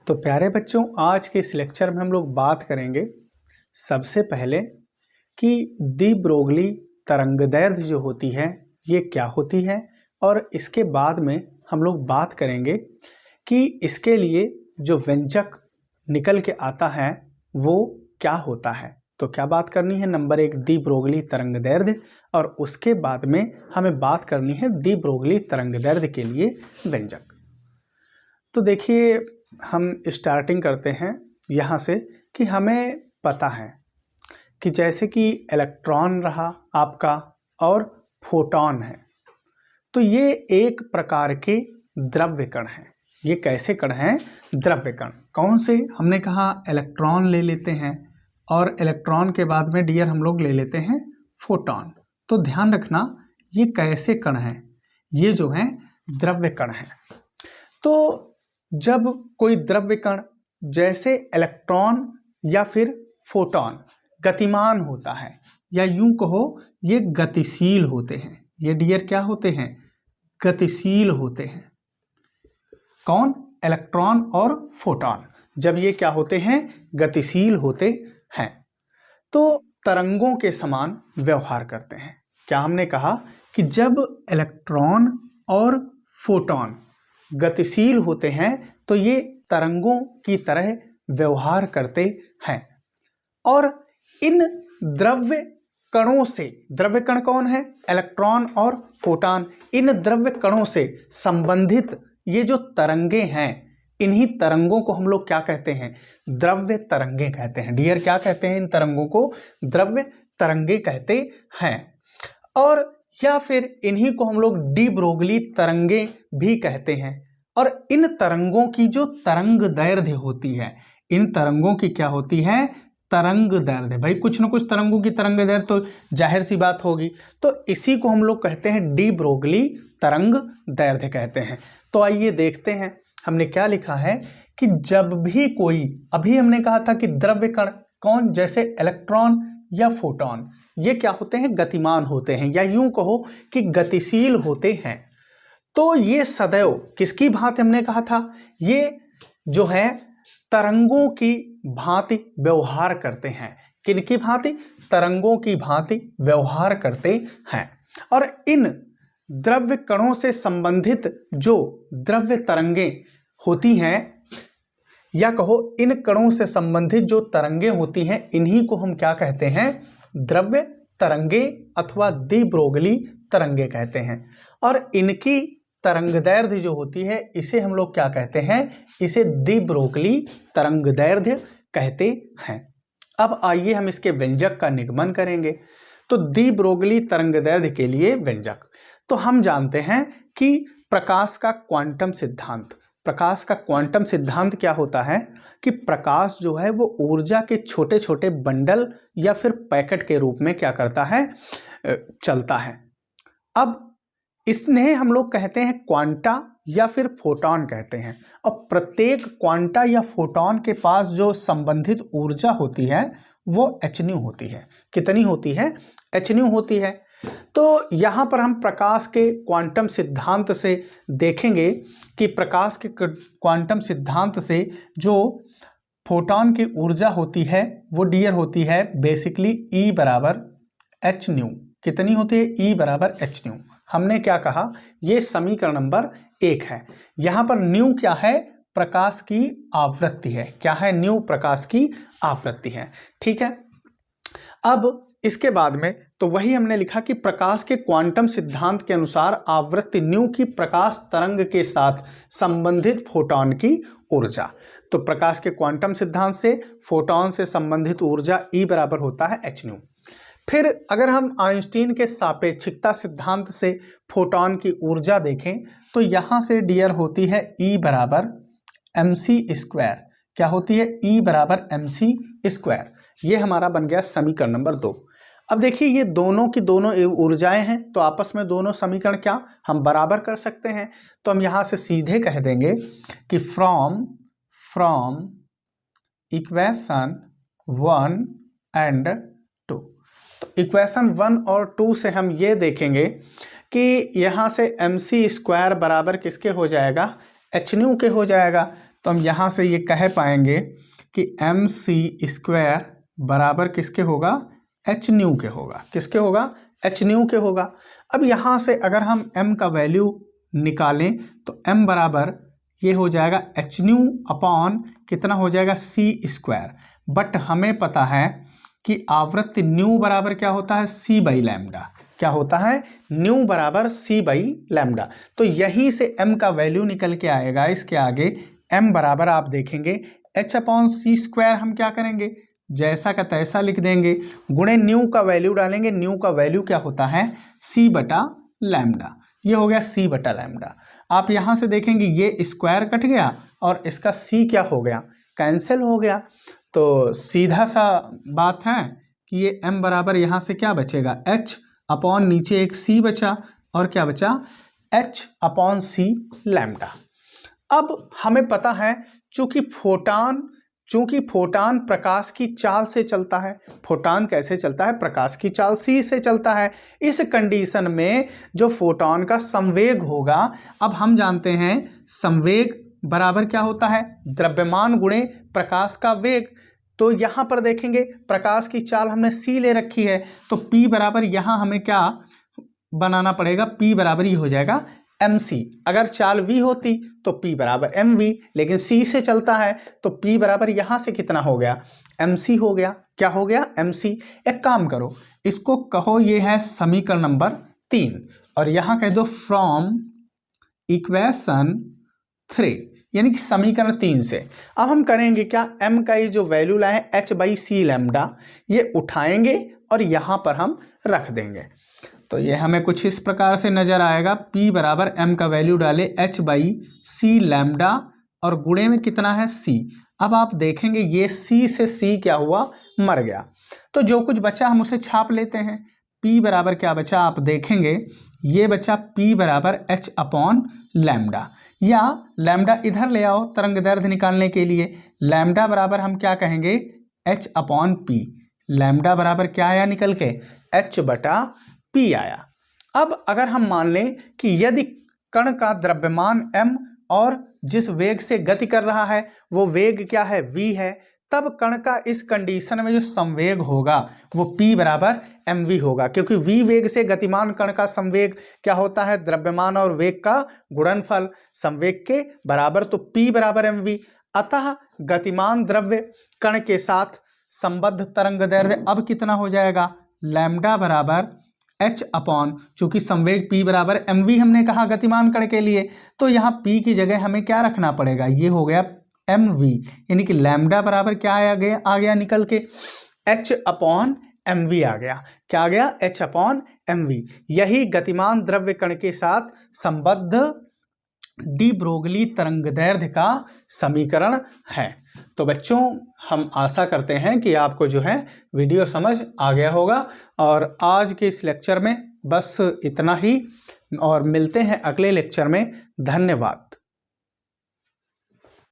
तो प्यारे बच्चों, आज के इस लेक्चर में हम लोग बात करेंगे सबसे पहले कि दी ब्रोगली तरंगदैर्ध्य जो होती है ये क्या होती है, और इसके बाद में हम लोग बात करेंगे कि इसके लिए जो व्यंजक निकल के आता है वो क्या होता है। तो क्या बात करनी है, नंबर 1 दी ब्रोगली तरंगदैर्ध्य, और उसके बाद में हमें बात करनी है दी ब्रोगली तरंगदैर्ध्य के लिए व्यंजक। तो देखिए, हम स्टार्टिंग करते हैं यहाँ से कि हमें पता है कि जैसे कि इलेक्ट्रॉन रहा आपका और फोटॉन है, तो ये एक प्रकार के द्रव्य कण हैं। ये कैसे कण हैं? द्रव्य कण। कौन से? हमने कहा इलेक्ट्रॉन ले लेते हैं, और इलेक्ट्रॉन के बाद में डियर हम लोग ले लेते हैं फोटॉन। तो ध्यान रखना ये कैसे कण हैं, ये जो हैं द्रव्य कण हैं। तो जब कोई द्रव्य कण जैसे इलेक्ट्रॉन या फिर फोटॉन गतिमान होता है, या यूं कहो ये गतिशील होते हैं, ये डियर क्या होते हैं? गतिशील होते हैं। कौन? इलेक्ट्रॉन और फोटॉन। जब ये क्या होते हैं? गतिशील होते हैं, तो तरंगों के समान व्यवहार करते हैं। क्या हमने कहा कि जब इलेक्ट्रॉन और फोटॉन गतिशील होते हैं तो ये तरंगों की तरह व्यवहार करते हैं, और इन द्रव्य कणों से, द्रव्य कण कौन है? इलेक्ट्रॉन और फोटॉन। इन द्रव्य कणों से संबंधित ये जो तरंगे हैं, इन्हीं तरंगों को हम लोग क्या कहते हैं? द्रव्य तरंगे कहते हैं। डियर क्या कहते हैं? इन तरंगों को द्रव्य तरंगे कहते हैं, और या फिर इन्हीं को हम लोग डी ब्रोगली तरंगे भी कहते हैं। और इन तरंगों की जो तरंग दैर्ध्य होती है, इन तरंगों की क्या होती है? तरंग दैर्ध्य। भाई कुछ ना कुछ तरंगों की तरंग दैर्ध्य तो जाहिर सी बात होगी, तो इसी को हम लोग कहते हैं डी ब्रोगली तरंग दैर्ध्य कहते हैं। तो आइए देखते हैं हमने क्या लिखा है कि जब भी कोई, अभी हमने कहा था कि द्रव्य कण कौन, जैसे इलेक्ट्रॉन या फोटॉन, ये क्या होते हैं? गतिमान होते हैं, या यूं कहो कि गतिशील होते हैं। तो ये सदैव किसकी भांति हमने कहा था? ये जो है तरंगों की भांति व्यवहार करते हैं। किनकी भांति? तरंगों की भांति व्यवहार करते हैं। और इन द्रव्य कणों से संबंधित जो द्रव्य तरंगे होती हैं, या कहो इन कणों से संबंधित जो तरंगे होती हैं, इन्हीं को हम क्या कहते हैं? द्रव्य तरंगे अथवा दी ब्रोगली तरंगे कहते हैं। और इनकी तरंगदैर्ध्य जो होती है, इसे हम लोग क्या कहते हैं? इसे दी ब्रोगली तरंगदैर्ध्य कहते हैं। अब आइए हम इसके व्यंजक का निगमन करेंगे। तो दी ब्रोगली तरंगदैर्ध्य के लिए व्यंजक, तो हम जानते हैं कि प्रकाश का क्वांटम सिद्धांत, प्रकाश का क्वांटम सिद्धांत क्या होता है कि प्रकाश जो है वो ऊर्जा के छोटे छोटे बंडल या फिर पैकेट के रूप में क्या करता है? चलता है। अब इसने हम लोग कहते हैं क्वांटा या फिर फोटॉन कहते हैं, और प्रत्येक क्वांटा या फोटॉन के पास जो संबंधित ऊर्जा होती है वो hν होती है। कितनी होती है? hν होती है। तो यहाँ पर हम प्रकाश के क्वांटम सिद्धांत से देखेंगे कि प्रकाश के क्वांटम सिद्धांत से जो फोटॉन की ऊर्जा होती है वो डियर होती है बेसिकली E बराबर hν। कितनी होती है? E बराबर hν। हमने क्या कहा? ये समीकरण नंबर 1 है। यहाँ पर न्यू क्या है? प्रकाश की आवृत्ति है। क्या है? न्यू प्रकाश की आवृत्ति है। ठीक है। अब इसके बाद में तो वही हमने लिखा कि प्रकाश के क्वांटम सिद्धांत के अनुसार आवृत्ति न्यू की प्रकाश तरंग के साथ संबंधित फोटॉन की ऊर्जा। तो प्रकाश के क्वांटम सिद्धांत से फोटॉन से संबंधित ऊर्जा E बराबर होता है hν। फिर अगर हम आइंस्टीन के सापेक्षिकता सिद्धांत से फोटॉन की ऊर्जा देखें, तो यहां से डियर होती है E बराबर mc²। क्या होती है? E बराबर mc²। ये हमारा बन गया समीकरण नंबर 2। अब देखिए, ये दोनों की दोनों ऊर्जाएं हैं, तो आपस में दोनों समीकरण क्या हम बराबर कर सकते हैं। तो हम यहां से सीधे कह देंगे कि फ्रॉम इक्वेशन 1 एंड 2। तो इक्वेशन 1 और 2 से हम ये देखेंगे कि यहाँ से mc² बराबर किसके हो जाएगा? hν के हो जाएगा। तो हम यहाँ से ये कह पाएंगे कि mc² बराबर किसके होगा, h न्यू के होगा। किसके होगा, h न्यू के होगा। अब यहाँ से अगर हम m का वैल्यू निकालें तो m बराबर ये हो जाएगा h न्यू अपॉन कितना हो जाएगा, c²। बट हमें पता है कि आवृत्ति न्यू बराबर क्या होता है, c बाई लैम्डा। क्या होता है, न्यू बराबर c बाई लैम्डा। तो यहीं से m का वैल्यू निकल के आएगा। इसके आगे m बराबर आप देखेंगे h अपॉन c² हम क्या करेंगे, जैसा का तैसा लिख देंगे, गुणे न्यू का वैल्यू डालेंगे। न्यू का वैल्यू क्या होता है, c बटा लैम्डा। ये हो गया c बटा लैम्डा। आप यहाँ से देखेंगे ये स्क्वायर कट गया और इसका c क्या हो गया, कैंसिल हो गया। तो सीधा सा बात है कि ये m बराबर यहाँ से क्या बचेगा, h अपॉन नीचे एक c बचा और क्या बचा, h अपॉन c लैम्डा। अब हमें पता है चूंकि फोटान प्रकाश की चाल से चलता है। फोटान कैसे चलता है, प्रकाश की चाल c से चलता है। इस कंडीशन में जो फोटोन का संवेग होगा, अब हम जानते हैं संवेग बराबर क्या होता है, द्रव्यमान गुणे प्रकाश का वेग। तो यहाँ पर देखेंगे प्रकाश की चाल हमने c ले रखी है, तो p बराबर यहाँ हमें क्या बनाना पड़ेगा, p बराबर ही हो जाएगा mc। अगर चाल v होती तो p बराबर mv, लेकिन c से चलता है तो p बराबर यहाँ से कितना हो गया, mc हो गया। क्या हो गया, mc। एक काम करो, इसको कहो ये है समीकरण नंबर 3 और यहाँ कह दो फ्रॉम इक्वेशन 3, यानी कि समीकरण 3 से। अब हम करेंगे क्या, m का ये जो वैल्यू लाए h बाई सी लैम्डा, ये उठाएंगे और यहाँ पर हम रख देंगे। तो ये हमें कुछ इस प्रकार से नजर आएगा, p बराबर m का वैल्यू डाले h बाई सी लैम्डा और गुणे में कितना है c। अब आप देखेंगे ये c से c क्या हुआ, मर गया। तो जो कुछ बचा हम उसे छाप लेते हैं। p बराबर क्या बचा, आप देखेंगे ये बचा p बराबर h अपॉन लैम्डा, या लैम्डा इधर ले आओ तरंग दैर्ध्य निकालने के लिए। लैम्डा बराबर हम क्या कहेंगे, h अपॉन p। लैम्डा बराबर क्या आया निकल के, h बटा p आया। अब अगर हम मान लें कि यदि कण का द्रव्यमान m और जिस वेग से गति कर रहा है वो वेग क्या है, v है, तब कण का इस कंडीशन में जो संवेग होगा वो p बराबर mv होगा, क्योंकि v वेग से गतिमान कण का संवेग क्या होता है, द्रव्यमान और वेग का गुणनफल संवेग के बराबर, तो p बराबर mv। अतः गतिमान द्रव्य कण के साथ संबद्ध तरंग दैर्ध्य अब कितना हो जाएगा, लैम्डा बराबर h अपॉन, चूंकि संवेग p बराबर mv हमने कहा गतिमान कण के लिए, तो यहाँ p की जगह हमें क्या रखना पड़ेगा, ये हो गया mv, यानी कि लैम्डा बराबर क्या आ गया निकल के, h अपॉन mv आ गया। क्या आ गया, h अपॉन mv। यही गतिमान द्रव्य कण के साथ संबद्ध डी ब्रोगली तरंगदैर्ध्य का समीकरण है। तो बच्चों हम आशा करते हैं कि आपको जो है वीडियो समझ आ गया होगा, और आज के इस लेक्चर में बस इतना ही, और मिलते हैं अगले लेक्चर में। धन्यवाद।